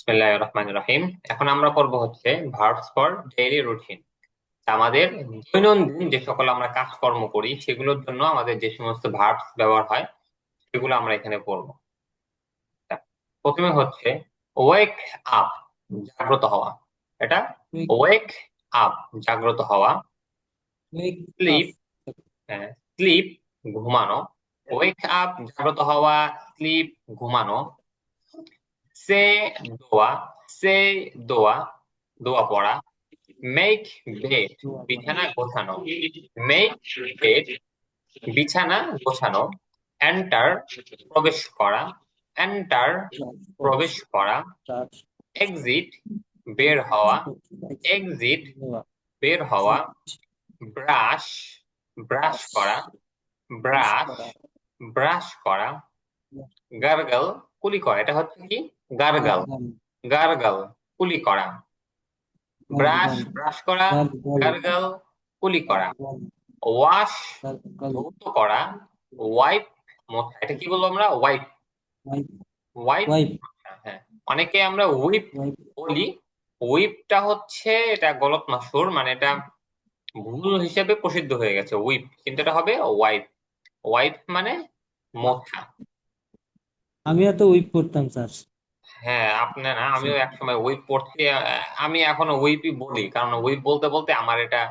বিসমিল্লাহির রহমানির রহিম। এখন আমরা করব হচ্ছে ভার্বস ফর ডেইলি রুটিন। আমাদের দৈনন্দিন যে সকল আমরা কাজকর্ম করি সেগুলোর জন্য আমাদের যে সমস্ত ভার্বস ব্যবহার হয় সেগুলো আমরা এখানে পড়ব। প্রথমে হচ্ছে ওয়েক আপ, জাগ্রত হওয়া। এটা Wake, ওয়েক আপ, জাগ্রত হওয়া। wake slip, up. স্লিপ, ঘুমানো। ওয়েক আপ, জাগ্রত হওয়া, স্লিপ, ঘুমানো। সে দোয়া, সে দোয়া, দোয়া পড়া। মেক বেড, বিছানা গোছানো। মেক বেড, বিছানা গোছানো। এন্টার, প্রবেশ করা। এন্টার, প্রবেশ করা। Charge. এক্সিট, বের হওয়া। এক্সিট, বের হওয়া। ব্রাশ, ব্রাশ করা। ব্রাশ, ব্রাশ করা। গার্গল, কুলি করা। এটা হচ্ছে কি? গার্গল, গার্গল, কুলি করা। ব্রাশ, ব্রাশ করা। গার্গল, কুলি করা। ওয়াশ, ধৌত করা। ওয়াইপ, মোছা। এটা কি বলবো আমরা? Wipe, wipe. Wipe. হ্যাঁ, অনেকে আমরা হুইপ Wipe. বলি। হুইপটা হচ্ছে, এটা গলত মাসুর, মানে এটা ভুল হিসেবে প্রসিদ্ধ হয়ে গেছে হুইপ, কিন্তু এটা হবে ওয়াইপ। ওয়াইপ মানে মোছা। আমি এত উইপ করতাম স্যার। হ্যাঁ, আপনার না, আমিও একসময় হুইপ পড়ছি। আমি এখনো হুইপই বলি, কারণ হুইপ বলতে বলতে আমার এটা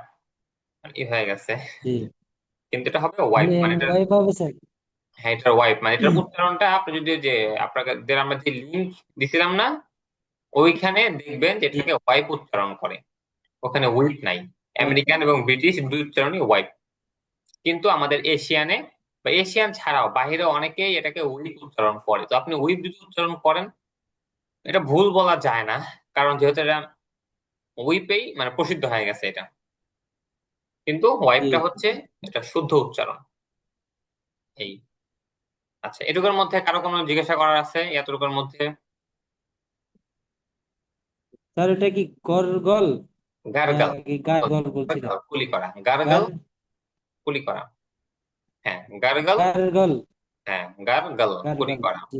হয়ে গেছে। জি, কিন্তু এটা হবে ওয়াইপ, মানে মানে এটা, ওয়াইপ হবে স্যার। হ্যাঁ এটার ওয়াইপ মানে এটার উচ্চারণটা আপনি যদি যে আপনাদের আমরা যে লিঙ্ক দিছিলাম না, ওইখানে দেখবেন যে জি, এটাকে ওয়াইপ উচ্চারণ করে, ওখানে উইপ নাই। wipe. আমেরিকান এবং ব্রিটিশ দুই উচ্চারণই ওয়াইপ। কিন্তু আমাদের এশিয়ানে বা এশিয়ান ছাড়াও বাইরে অনেকেই এটাকে উইপ উচ্চারণ করে। তো আপনি উইপ যদি উচ্চারণ করেন, এটা ভুল বলা যায় না, কারণ যেহেতু এটা উইপেই মানে প্রসিদ্ধ হয়ে গেছে এটা। কিন্তু জি ওয়াইপটা হচ্ছে এটা শুদ্ধ উচ্চারণ। এই, আচ্ছা, এটুকুর মধ্যে কারো কোনো জিজ্ঞাসা করার আছে? এতটুকুর মধ্যে স্যার, এটা কি গরগল গার্গল, নাকি গার্গল বলছিলেন? কুলি করা। গার্গল, গার কুলি করা। হ্যাঁ, গার্গল। গার্গল। হ্যাঁ, গার্গল, কুলি গার্গল। করা। জি,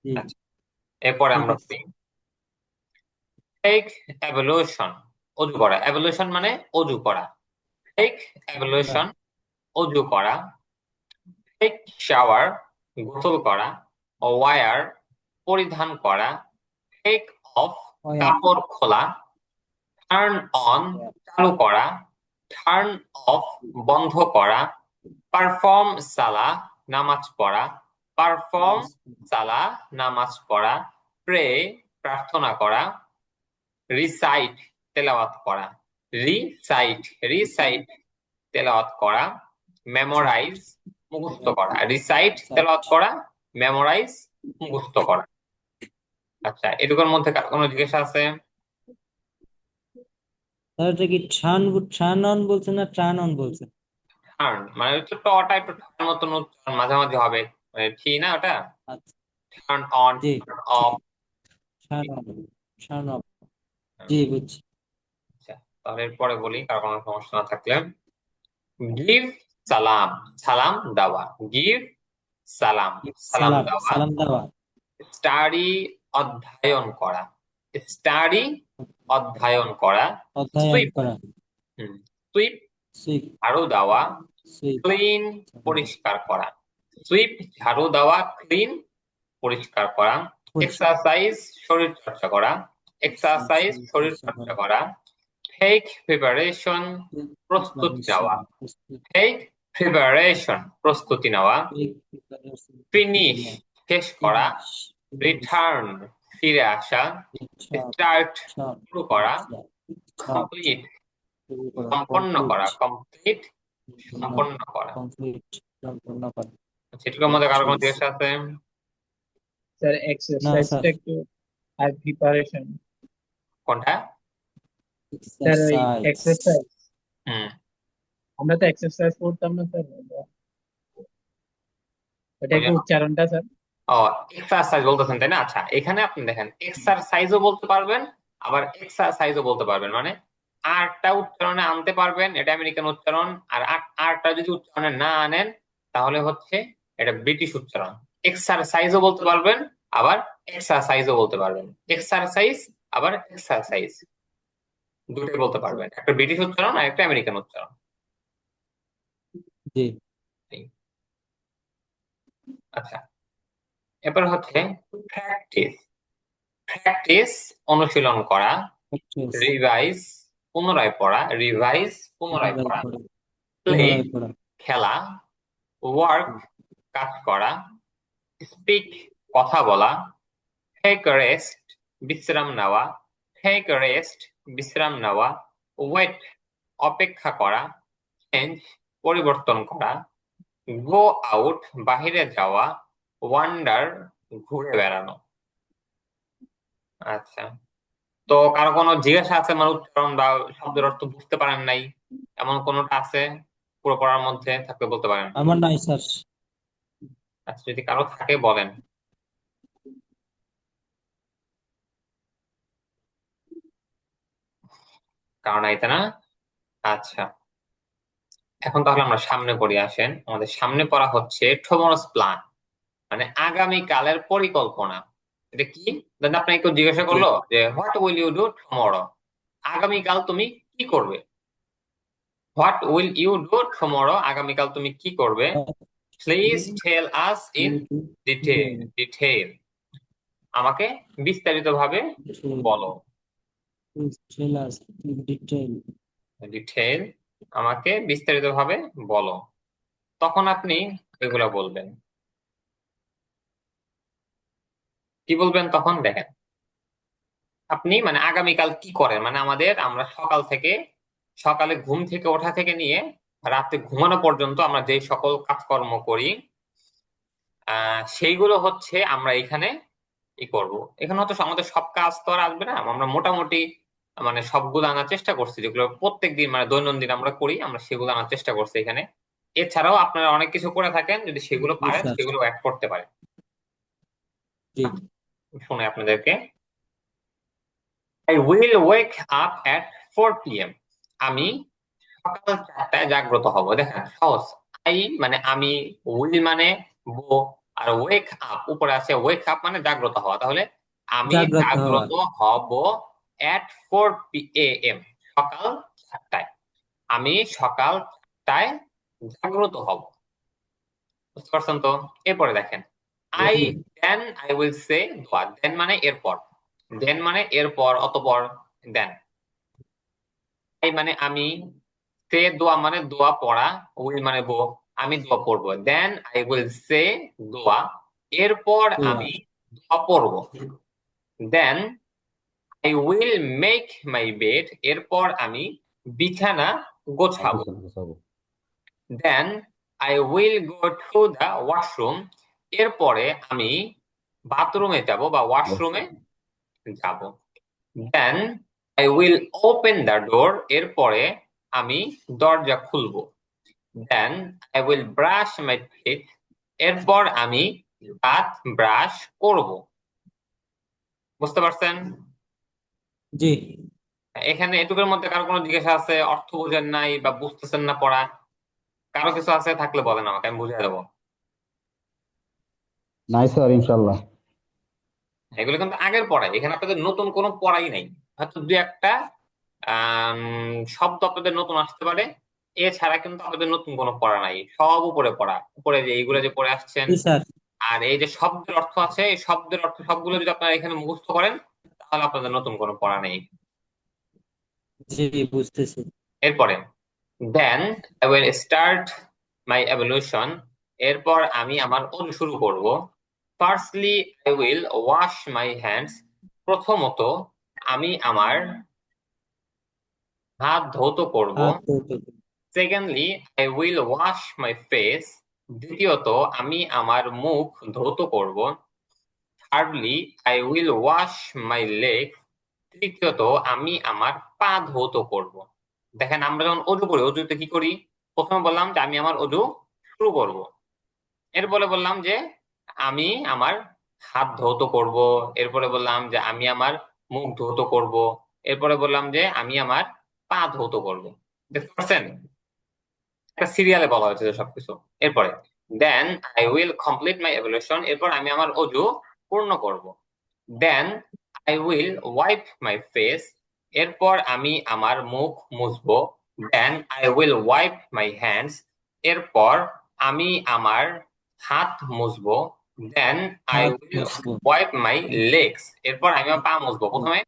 জি, আচ্ছা, এরপরে ঠিক আমরা আছে। টেক অ্যাভলিউশন, অজু করা। অ্যাভলিউশন মানে অজু করা। টেক স্যার, অ্যাভলিউশন, অজু করা। টেক শাওয়ার, গোসল করা। ওয়ার, পরিধান করা। টেক অফ, ওয়া, কাপড় খোলা। টার্ন অন, ওয়া, চালু করা। টার্ন অফ, বন্ধ করা। পারফর্ম সালা, নামাজ পড়া। পারফর্ম সালা, নামাজ পড়া। প্রে, প্রার্থনা করা। রিসাইট, তেলাওয়াত করা। রিসাইট, রিসাইট, তেলাওয়াত করা। মেমোরাইজ, মুখস্থ করা। রিসাইট, তেলাওয়াত করা। মেমোরাইজ, মুখস্থ করা। আচ্ছা, এটুকুর মধ্যে কার কোনো জিজ্ঞাসা আছে? স্যার, এটা কি ঠান অন বলছেন না ট্রান অন বলছেন? টার্ন মানে হচ্ছে টটা একটু ঠান্ডার মতন উচ্চারণ মাঝামাঝি হবে, মানে ঠিক না ওটা? আচ্ছা, টার্ন অন, জি, টার্ন ঠিক অফ। আছে। ঠান অন, ঠান অফ। জি, বুঝছি। আচ্ছা, তাহলে এরপরে বলি কার কোনো সমস্যা না থাকলে। গিভ সালাম, সালাম দেওয়া। গিভ সালাম, সালাম সালাম, দেওয়া। সালাম দেওয়া। স্টাডি, অধ্যয়ন করা। স্টাডি, অধ্যয়ন করা। অধ্যয়ন সুইপ, করা। সুইপ, সুইপ, ঝাড়ু দেওয়া। সুইপ। ক্লিন, পরিষ্কার করা। সুইপ, ঝাড়ু দেওয়া। ক্লিন, পরিষ্কার করা। এক্সারসাইজ, শরীর চর্চা করা। এক্সারসাইজ, শরীর চর্চা করা। টেক প্রিপারেশন, প্রস্তুতি নেওয়া। টেক প্রিপারেশন, প্রস্তুতি নেওয়া। ফিনিশ, শেষ করা। রিটার্ন, ফিরে আসা। স্টার্ট, শুরু করা। কমপ্লিট, সম্পন্ন করা। কমপ্লিট, সম্পন্ন করা। কমপ্লিট, সম্পূর্ণ করা। সেটুকুর মধ্যে কারো কোনো জিজ্ঞাসা আছে? স্যার না স্যার। এক্সারসাইজটা একটু আর প্রিপারেশন। কোনটা? স্যার ওই এক্সারসাইজ। এক্সারসাইজ, হুম। আমরা তো এক্সারসাইজ করতাম না স্যার, ওটা ওই একটু জন্য, উচ্চারণটা স্যার। ও, এক্সারসাইজ বলতেছেন তাই না? আচ্ছা, এখানে আপনি দেখেন এক্সারসাইজও বলতে পারবেন, আবার এক্সারসাইজও বলতে পারবেন, মানে আরটা উচ্চারণে আনতে পারবেন, এটা আমেরিকান উচ্চারণ। আর আরটা যদি উচ্চারণে না আনেন তাহলে হচ্ছে এটা ব্রিটিশ উচ্চারণ। এক্সারসাইজও বলতে পারবেন, আবার এক্সারসাইজও বলতে পারবেন। এক্সারসাইজ আবার এক্সারসাইজ দুটোই বলতে পারবেন, একটা ব্রিটিশ উচ্চারণ আর একটা আমেরিকান উচ্চারণ। জি। আচ্ছা, এরপর হচ্ছে প্র্যাকটিস। প্র্যাকটিস অনুশীলন করা, প্র্যাকটিস রিভাইজ পুনরায় পড়া, রিভাইজ পুনরায় পুনরায় পড়া, পড়া প্লে পুনরায় পড়া খেলা, ওয়ার্ক কাজ করা, স্পিক কথা বলা, টেক রেস্ট বিশ্রাম নেওয়া, টেক রেস্ট বিশ্রাম নেওয়া, ওয়েট অপেক্ষা করা, চেঞ্জ পরিবর্তন করা, গো আউট বাহিরে যাওয়া, ওয়ান্ডার ঘুরে বেড়ানো। আচ্ছা, তো কারো কোনো জিজ্ঞাসা আছে, মানে উচ্চারণ বা শব্দের অর্থ বুঝতে পারেন নাই, এমন কোনোটা আছে? পুরো পড়ার মধ্যে থাকলে বলতে পারেন। আমার নাই স্যার। আচ্ছা, যদি কারো থাকে বলেন। কারণ আইতে না। আচ্ছা, এখন তাহলে আমরা সামনে পড়ি, আসেন। আমাদের সামনে পড়া হচ্ছে টুমরোস প্ল্যান, মানে আগামীকালের পরিকল্পনা। এটা কি? দেন আপনাকে কেউ জিজ্ঞাসা করলো যে what will you do tomorrow, আগামীকাল তুমি কি করবে? What will you do tomorrow, আগামীকাল তুমি কি করবে? Please tell us in detail, আমাকে বিস্তারিতভাবে বলো। ডিটেইল, আমাকে বিস্তারিতভাবে বলো। তখন আপনি এগুলা বলবেন। কি বলবেন তখন? দেখেন, আপনি মানে আগামীকাল কি করেন, মানে আমরা সকালে ঘুম থেকে ওঠা থেকে নিয়ে রাতে ঘুমানো পর্যন্ত আমরা যে সকল কাজকর্ম করি, সেইগুলো হচ্ছে আমরা এখানে ই করব। এখানে হয়তো আমাদের সব কাজ তো আর আসবে না, আমরা মোটামুটি মানে সবগুলো আনার চেষ্টা করছি, যেগুলো প্রত্যেকদিন মানে দৈনন্দিন আমরা করি, আমরা সেগুলো আনার চেষ্টা করছি এখানে। এছাড়াও আপনারা অনেক কিছু করে থাকেন, যদি সেগুলো জি পারেন স্যার। সেগুলো অ্যাড করতে পারেন। জি। শুনে আপনাদেরকে, I will wake up at 4 p.m. আমি সকাল 4টায় জাগ্রত হব। দেখেন সহজ। আই মানে আমি, উইল মানে বো, আর ওয়েক আপ উপরে আছে, ওয়েক আপ মানে জাগ্রত হওয়া। তাহলে আমি জাগ্রত হওয়া। জাগ্রত হব এট 4 p.m. সকাল 4টায়। আমি সকাল 4টায় জাগ্রত হব। বুঝতে পারছেন তো? এরপরে দেখেন, আই আই উইল সে দোয়া। দেন মানে এরপর, দেন মানে এরপর, অতঃপর, দেন। আই মানে আমি, সে দোয়া মানে দোয়া পড়া, উইল মানে বো, আমি দোয়া পড়বো। দেন আই উইল সে দোয়া, এরপর আমি দোয়া পড়বো। Then I will make my bed, এরপর আমি বিছানা গোছাবো। Then I will go to the washroom, এরপরে আমি বাথরুমে যাব বা ওয়াশরুমে যাব। Then I will open the door, এরপরে আমি দরজা খুলবো। Then I will brush my teeth, এরপর আমি দাঁত ব্রাশ করব। বুঝতে পারছেন? জি। এখানে এটুকুর মধ্যে কারো কোনো জিজ্ঞাসা আছে, অর্থ বুঝেন নাই বা বুঝতেছেন না পড়া? কারো কিছু আছে থাকলে বলেন আমাকে, আমি বুঝিয়ে দেবো। নাই স্যার, ইনশাল্লাহ। এগুলো কিন্তু আগের পড়াই, এখানে আপনাদের নতুন কোনো পড়াই নাই। হয়তো দুই একটা শব্দ আপনাদের নতুন আসতে পারে, এছাড়া কিন্তু আপনাদের নতুন কোনো পড়া নাই, সব উপরে পড়া। উপরে যে এইগুলো যে পড়ে আসছেন, জি স্যার। আর এই যে শব্দের অর্থ আছে, এই শব্দের অর্থ সবগুলো যদি আপনারা এখানে মুখস্থ করেন, তাহলে আপনাদের নতুন কোনো পড়া নেই। জি, বুঝতেছি। এরপরে then I will start my evolution, এরপর আমি আমার অজু শুরু করব। Firstly I will wash my hands, প্রথমত আমি আমার হাত ধৌত করব। হাত ধুতে। Secondly I will wash my face, দ্বিতীয়ত আমি আমার মুখ ধৌত করব। Thirdly I will wash my leg, তৃতীয়ত আমি আমার পা ধৌত করব। দেখেন, আমরা যখন অজু করি, অজুতে কি করি? প্রথমে বললাম যে আমি আমার অজু শুরু করব, এরপরে বললাম যে আমি আমার হাত ধৌত করব, এরপরে বললাম যে আমি আমার মুখ ধৌত করব, এরপরে বললাম যে আমি আমার পা ধৌত করব। দেখতে পাচ্ছেন? একটা সিরিয়ালে বলা হয়েছে যে সবকিছু। এরপরে then I will complete my evolution, এরপর আমি আমার অজু পূর্ণ করব। Then I will wipe my face, এরপর আমি আমার মুখ মুছবো। Then I will wipe my hands, এরপর আমি আমার হাত মুছবো। দেন আই হাত উইল মুছবো। ওয়াইপ মাই লেগস, এরপর আমি আমার পা মুছবো। প্রথমে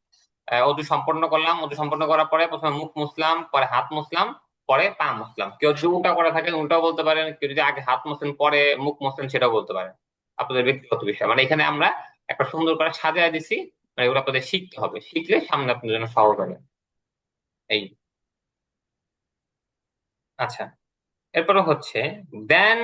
অজু সম্পন্ন করলাম, অজু সম্পন্ন করার পরে প্রথমে মুখ মুছলাম, পরে হাত মুছলাম, পরে পা মুছলাম। কেউ যদি উল্টা করে থাকেন উল্টাও বলতে পারেন, কেউ যদি আগে হাত মুছেন পরে মুখ মুছেন সেটাও বলতে পারেন। আপনাদের ব্যক্তিগত বিষয়। মানে এখানে আমরা একটা সুন্দর করে সাজায় দিছি, মানে এগুলো আপনাদের শিখতে হবে, শিখলে সামনে আপনার জন্য সহজ হবে। এই, আচ্ছা, এরপর হচ্ছে then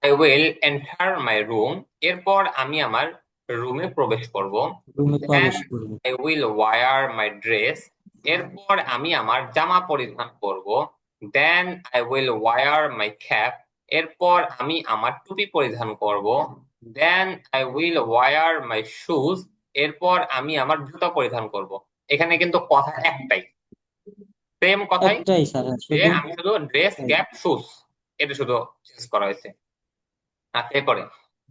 I will enter my room, এরপর আমি আমার রুমে প্রবেশ করব। রুমে দেন প্রবেশ করবো। I will wear my dress, এরপর আমি আমার জামা পরিধান করব। Then I will wear my cap, এরপর আমি আমার টুপি পরিধান করব। Then I will wear my shoes, এরপর আমি আমার জুতা পরিধান করব। এখানে কিন্তু কথা একটাই, সেম কথাই, একটাই স্যার, যে শুধু আমি শুধু ড্রেস একটাই। ক্যাপ শুজ এটা শুধু চেঞ্জ করা হয়েছে। আর এরপরে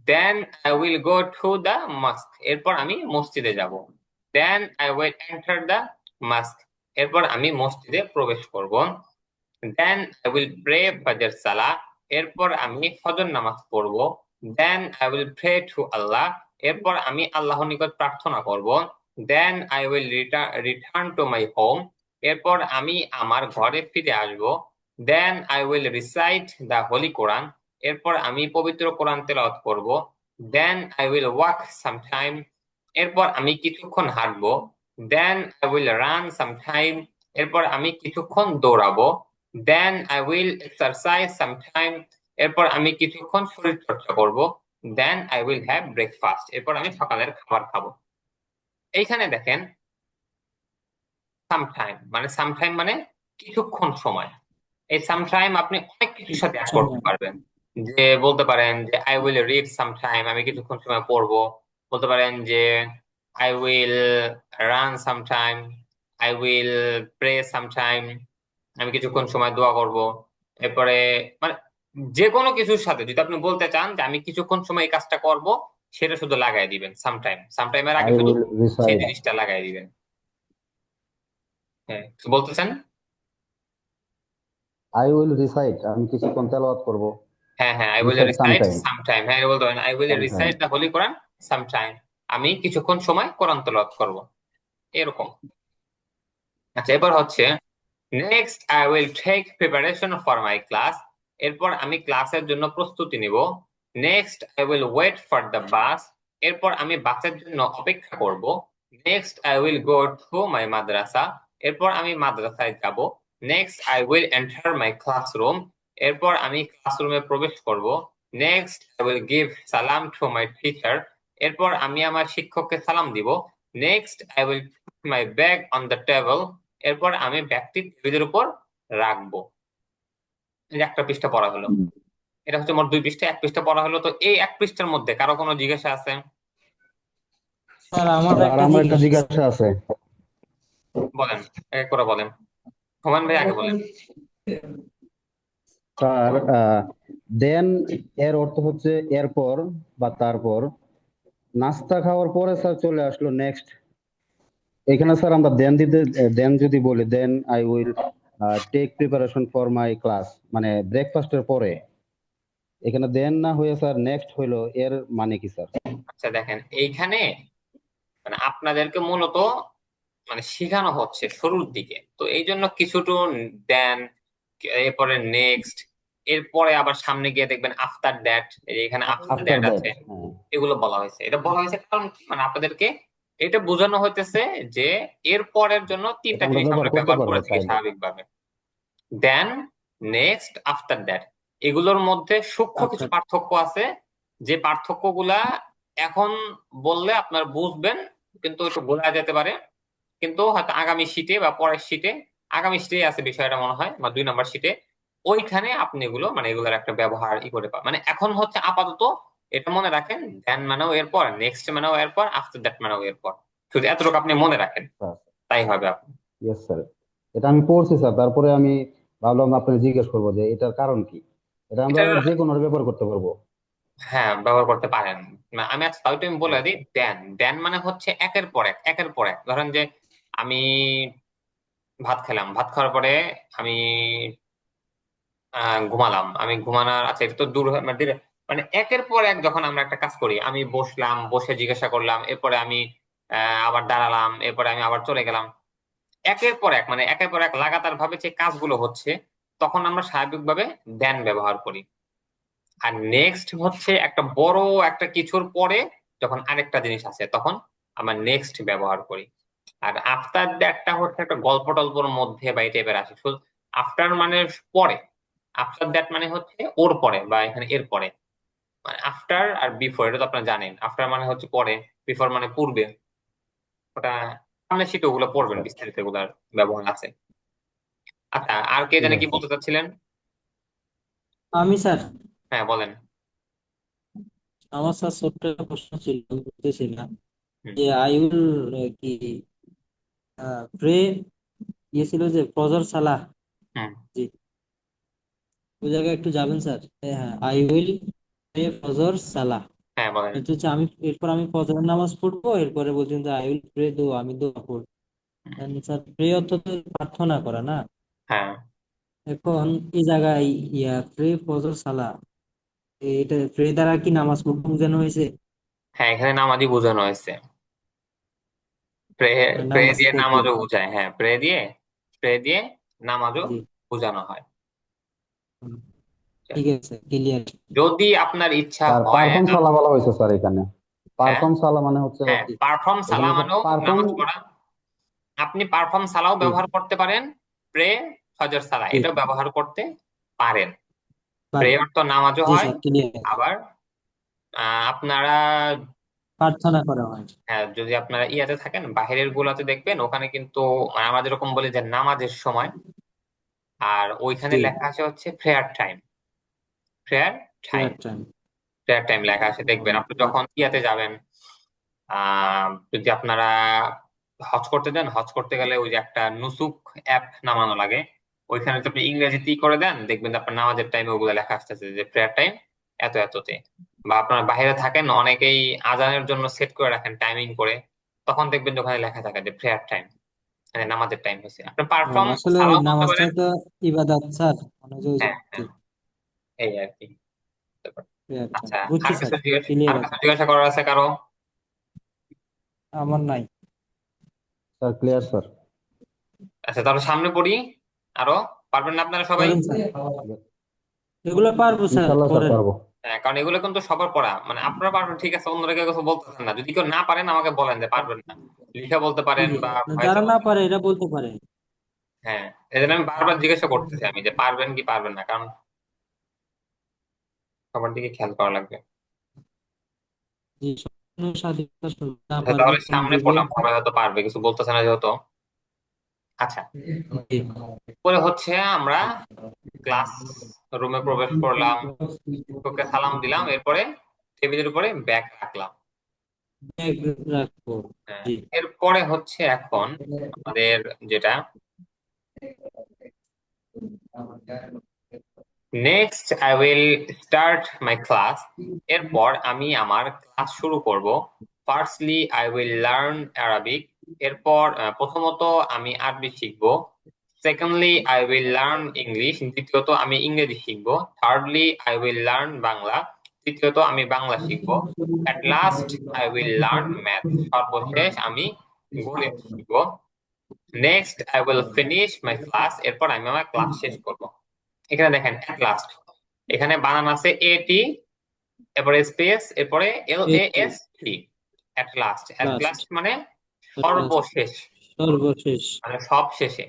then I will go to the mosque, এরপর আমি মসজিদে যাব। Then I will enter the mosque, এরপর আমি মসজিদে প্রবেশ করব। দেন আই উইল প্রে ফজর সালাহ, এরপর আমি ফজর নামাজ পড়ব। Then I will pray to Allah, এরপর আমি আল্লাহর নিকট প্রার্থনা করব। Then I will return to my home, এরপর আমি আমার ঘরে ফিরে আসব। Then I will recite the holy Quran, এরপর আমি পবিত্র কোরআন তেলাওয়াত করব। Then I will walk some time, এরপর আমি কিছুক্ষণ হাঁটবো। Then I will run some time, এরপর আমি কিছুক্ষণ দৌড়াবো। Then I will exercise some time, এরপর আমি কিছুক্ষণ শরীর চর্চা করব। Then I will have breakfast, এরপর আমি সকালের খাবার খাবো। এইখানে দেখেন সাম টাইম মানে কিছুক্ষণ সময়। এই সাম টাইম আপনি অনেক কিছুর সাথে অ্যাড করতে সময়। পারবেন। যে বলতে পারেন যে I will read some time, আমি কিছুক্ষণ সময় পড়বো। বলতে পারেন যে I will run some time, I will pray some time, আমি কিছুক্ষণ সময় দোয়া করব। এরপরে মানে যে কোনো কিছুর সাথে যদি আপনি বলতে চান যে আমি কিছুক্ষণ সময় এই কাজটা করব, সেটা শুধু লাগাই দিবেন সাম টাইমের আগে I শুধু will সেই recite. জিনিসটা লাগাই দিবেন। হ্যাঁ, কি বলতেছেন? I will recite. আমি কিছুক্ষণ তেলাওয়াত করব। হ্যাঁ হ্যাঁ, I will Recite recite sometime. Some time, হ্যাঁ এটা বলতে পারেন I will Sometime. Recite the holy Quran some time, আমি কিছুক্ষণ সময় কোরআন তেলাওয়াত করব, এরকম। আচ্ছা, এবার হচ্ছে next I will take preparation for my class, এরপর আমি ক্লাসের জন্য প্রস্তুতি নিব। Next I will wait for the bus, এরপর আমি বাসের জন্য অপেক্ষা করব। Next I will go to my madrasa, এরপর আমি মাদ্রাসায় যাব। Next I will enter my classroom, এরপর আমি ক্লাসরুমে প্রবেশ করব। নেক্সট আই উইল গিভ সালাম টু মাই টিচার, এরপর আমি আমার শিক্ষককে সালাম দিব। Next I will put my bag on the table, এরপর আমি ব্যাগটি টেবিলের উপর রাখবো। এই যে একটা পৃষ্ঠা পড়া হলো, এটা হচ্ছে মোট 2 পৃষ্ঠা, 1 পৃষ্ঠা পড়া হলো। তো এই 1 পৃষ্ঠার মধ্যে কারো কোনো জিজ্ঞাসা আছে? স্যার আমার স্যার একটা আমার একটা জিজ্ঞাসা। জিজ্ঞাসা আছে। বলেন, এক করে বলেন। হুমায়ুন ভাই আগে বলেন। স্যার দেন এর অর্থ হচ্ছে এরপর বা তারপর। নাস্তা খাওয়ার পরে স্যার চলে আসলো নেক্সট। এখানে স্যার আমরা দেন যদি বলি then I will take preparation for my class, মানে ব্রেকফাস্টের পরে। এখানে দেন না হয়ে স্যার নেক্সট হইলো, এর মানে কি স্যার? আচ্ছা দেখেন, এইখানে মানে আপনাদেরকে মূলত মানে শেখানো হচ্ছে শুরুর দিকে, তো এই জন্য কিছুটু দেন, এরপরে নেক্সট, এরপরে আবার সামনে গিয়ে দেখবেন আফটার দ্যাট, এখানে আফটার আফটার দ্যাট দ্যাট। আছে। হ্যাঁ। এগুলো বলা হয়েছে, এটা বলা হয়েছে কারণ কি? মানে আপনাদেরকে এটা বোঝানো হইতেছে যে এর পরের জন্য এটা 3টা আমরা জিনিস ব্যবহার আমরা করতে ব্যবহার পারবো করে থাকি চাইলে। স্বাভাবিকভাবে। দেন, নেক্সট, আফটার দ্যাট, এগুলোর মধ্যে সূক্ষ্ম কিছু আচ্ছা। পার্থক্য আছে, যে পার্থক্যগুলা এখন বললে আপনার বুঝবেন, কিন্তু একটু বোঝা যেতে পারে, কিন্তু হয়তো আগামী শীটে বা পরের শীটে, আগামী শীটে আছে বিষয়টা মনে হয়, বা 2 নম্বর শীটে, ওইখানে আপনি এগুলো মানে এগুলোর একটা ব্যবহার করে পাবেন। মানে এখন হচ্ছে আপাতত এটা মনে রাখেন, দেন মানেও এরপর, নেক্সট মানেও এরপর, আফটার দ্যাট মানেও এরপর, শুধু এতটুকু আপনি মনে রাখেন, তাই হবে আপনি। ইয়েস স্যার, এটা আমি পড়ছি স্যার। তারপরে আমি ভাবলাম আপনাকে জিজ্ঞেস করবো যে এটার কারণ কি। এটা আমরা এটার যে কোনো ব্যবহার করতে পারবো। হ্যাঁ, ব্যবহার করতে পারেন। আমি আচ্ছা তাও একটু আমি বলে দিই, দেন দেন মানে হচ্ছে একের পর এক, একের পর এক। ধরেন যে আমি ভাত খেলাম, ভাত খাওয়ার পরে আমি ঘুমালাম, আমি ঘুমানোর, আচ্ছা এটা তো দূর মানে মানে একের পর এক যখন আমরা একটা কাজ করি, আমি বসলাম, বসে জিজ্ঞাসা করলাম, এরপরে আমি আবার দাঁড়ালাম, এরপরে আমি আবার চলে গেলাম, একের পর এক মানে একের পর এক লাগাতার ভাবে যে কাজগুলো হচ্ছে, তখন আমরা স্বাভাবিকভাবে দেন ব্যবহার করি। আর নেক্সট হচ্ছে একটা বড় একটা কিছুর পরে যখন আরেকটা জিনিস আছে, তখন আমরা নেক্সট ব্যবহার করি। আর আফটার দ্যাটটা হচ্ছে একটা গল্প টল্পর মধ্যে বা এই টাইপের আসে। শুধু আফটার মানে পরে, আফটার দ্যাট মানে হচ্ছে ওর পরে বা এখানে এর পরে। মানে আফটার আর বিফোর এটা তো আপনারা জানেন, আফটার মানে হচ্ছে পরে, বিফোর মানে পূর্বে। ওটা সামনে শীট ওগুলো পড়বেন, বিস্তারিত এগুলার ব্যবহার আছে। আচ্ছা, আর কে ঠিক জানে আছে কি স্যার। বলতে চাচ্ছিলেন? আমি স্যার, হ্যাঁ, বলেন। আমার স্যার ছোট্ট একটা প্রশ্ন ছিল, আমি বলতেছিলাম হুম। যে আই উইল কি প্রে ইয়ে ছিল যে ফজর সালাহ, হুম। জি ওই জায়গায় একটু যাবেন স্যার। হ্যাঁ, আই উইল প্রে ফজর সালাহ, হ্যাঁ, বলেন। এটা হচ্ছে আমি এরপর আমি ফজরের নামাজ পড়বো, এরপরে বলছেন যে আই উইল প্রে দোয়া, আমি দোয়া পড়বো। হুম। স্যার প্রে অর্থ তো প্রার্থনা করা না, হ্যাঁ, এখন এই জায়গায় প্রে ফজর সালাহ, এটা প্রে দ্বারা কি নামাজ পড়তে বোঝানো হয়েছে? হ্যাঁ, এখানে নামাজই বোঝানো হয়েছে। প্রে, মানে প্রে নামাজ দিয়ে পড়বো, নামাজও বোঝায়। হ্যাঁ, প্রে দিয়ে নামাজও জি বোঝানো হয়। হুম, ঠিক আছে, ক্লিয়ার। যদি আপনার ইচ্ছা স্যার হয় পারফর্ম সালা বলা হয়েছে স্যার এখানে। হ্যাঁ, পারফর্ম সালা মানে হচ্ছে হ্যাঁ, পারফর্ম এখানে সালাম হচ্ছে মানেও পারফর্ম। নামাজ পড়া। আপনি পারফর্ম সালাও ব্যবহার করতে পারেন, প্রে ফজর সালা এটাও ব্যবহার করতে পারেন। প্রে অর্থ নামাজও জি হয়। স্যার, ক্লিয়ার, আবার আপনারা প্রার্থনা করা হয়। যদি আপনারা ইয়াতে থাকেন, বাহিরের গুলাতে দেখবেন ওখানে কিন্তু মানে আমরা যেরকম বলি যে নামাজের সময়, আর ওইখানে জি, লেখা আছে হচ্ছে prayer time. Prayer time, prayer time. Prayer time লেখা আছে, দেখবেন আপনি যখন ইয়াতে যাবেন। যদি আপনারা হজ করতে দেন, হজ করতে গেলে ওই যে একটা নুসুক অ্যাপ নামানো লাগে, ওইখানে যদি আপনি ইংরেজিতেই করে দেন, দেখবেন যে আপনার নামাজের টাইমে ওগুলো লেখা আসতেছে যে প্রেয়ার টাইম এত এততে। বা আপনারা বাইরে থাকেন, অনেকেই আজানের জন্য সেট করে রাখেন টাইমিং করে, তখন দেখবেন যে ওখানে লেখা থাকে যে প্রেয়ার টাইম, মানে নামাজের টাইম হয়েছে। আপনি পারফর্ম আসলে ওই সালাও বলতে নামাজটা পারেন। তো ইবাদত স্যার, মানে যে ওই যে হ্যাঁ, জি, হ্যাঁ, এই আর কি। প্রেয়ার টাইম আচ্ছা, বুঝছি স্যার, আর ক্লিয়ার কিছু আছে। জিজ্ঞাসা করার আছে কারো? আমার নাই। Sir clear sir. আচ্ছা, তাহলে সামনে পড়ি। আরো পারবেন না আপনারা সবাই? করেন স্যার, এগুলো পারবো স্যার, ইনশাল্লাহ স্যার করেন। পারবো। হ্যাঁ, কারণ এগুলো কিন্তু সবার পড়া, মানে আপনারা পারবেন ঠিক আছে, অন্যরা কেউ কিছু বলতেছেন না। যদি কেউ না পারেন আমাকে বলেন যে পারবেন না, লিখে বলতে জি পারেন জি, বা ভয়েসে যারা না বলতে পারেন। পারে এরা বলতে পারে। হ্যাঁ, এই জন্য আমি বারবার জিজ্ঞাসা করতেছি আমি যে পারবেন কি পারবেন না, কারণ সবার দিকে খেয়াল করা লাগবে। জি, সম্পূর্ণ স্বাধীনতা, না আচ্ছা, পারবে তাহলে ফোন সামনে দিবে। পড়লাম, সবাই হয়তো পারবে, কিছু বলতেছে না যেহেতু। আচ্ছা, জি পরে হচ্ছে আমরা ক্লাস রুমে প্রবেশ করলাম, শিক্ষককে সালাম দিলাম, এরপরে টেবিলের উপরে ব্যাগ রাখলাম। ব্যাগ রাখবো, হ্যাঁ, জি। এরপরে হচ্ছে এখন আমাদের যেটা next, I will start my class. এরপর আমি আমার ক্লাস শুরু করব। Firstly I will learn Arabic. এরপর প্রথমত আমি আরবি শিখব। Secondly I will learn English. দ্বিতীয়ত আমি ইংরেজি শিখব। Thirdly I will learn Bangla. তৃতীয়ত আমি বাংলা শিখব। At last I will learn math. সর্বশেষ আমি গণিত শিখব। Next I will finish my class. এরপর আমি আমার ক্লাস শেষ করব। এখানে দেখেন অ্যাট লাস্ট, এখানে বানান আছে এটি, এরপরে স্পেস, এরপরে এটি LAST। At last, at last, last মানে সর্বশেষ, সর্বশেষ। মানে সব শেষে।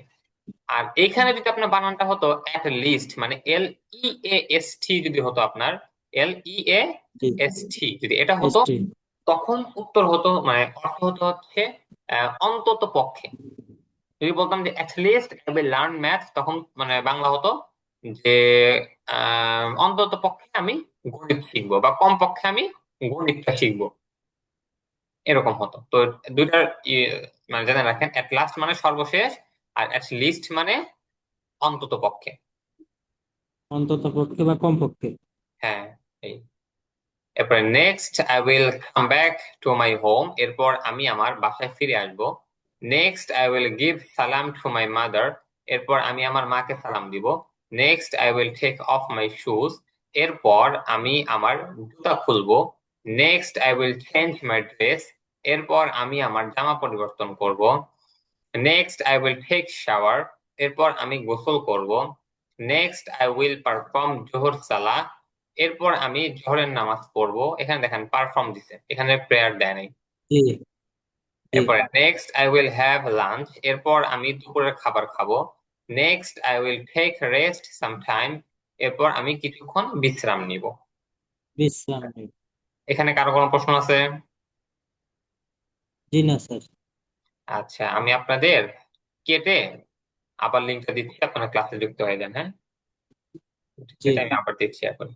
আর এইখানে যদি আপনার বানানটা হতো অ্যাট লিস্ট, মানে LEAST যদি হতো আপনার, জি, LEAST যদি এটা হতো, এসটি। তখন উত্তর হতো মানে অর্থ হতো হচ্ছে অন্তত পক্ষে। যদি বলতাম যে at least I will learn math, তখন মানে বাংলা হতো যে অন্তত পক্ষে আমি গণিত শিখবো, বা কম পক্ষে আমি গণিতটা শিখবো, এরকম হতো। তো দুইটার মানে জেনে রাখেন, অ্যাট লাস্ট মানে সর্বশেষ, আর অ্যাট লিস্ট মানে অন্তত পক্ষে। অন্তত পক্ষে বা কম পক্ষে। হ্যাঁ, এই এরপরে next I will come back to my home, এরপর আমি আমার বাসায় ফিরে আসবো। নেক্সট আই উইল গিভ সালাম টু মাই মাদার, এরপর আমি আমার মাকে সালাম দিব। Next I will take off my shoes, এরপর আমি আমার জুতা খুলবো। Next I will change my dress, এরপর আমি আমার জামা পরিবর্তন করব। Next I will take shower, এরপর আমি গোসল করব। নেক্সট আই উইল পারফর্ম জোহর সালাহ, এরপর আমি জোহরের নামাজ পড়বো। এখানে দেখেন পারফর্ম দিছে, এখানে প্রেয়ার দেয় নাই। জি জি এরপরে next I will have lunch, এরপর আমি দুপুরের খাবার খাবো। Next I will take rest some time, এরপর আমি কিছুক্ষণ বিশ্রাম নিব। বিশ্রাম নেই। এখানে কারো কোনো প্রশ্ন আছে? জি না স্যার। আচ্ছা, আমি আপনাদের কেটে আবার লিঙ্কটা দিচ্ছি, আপনারা ক্লাসে যুক্ত হয়ে যান। হ্যাঁ, জি এটা আমি আবার দিচ্ছি এখন।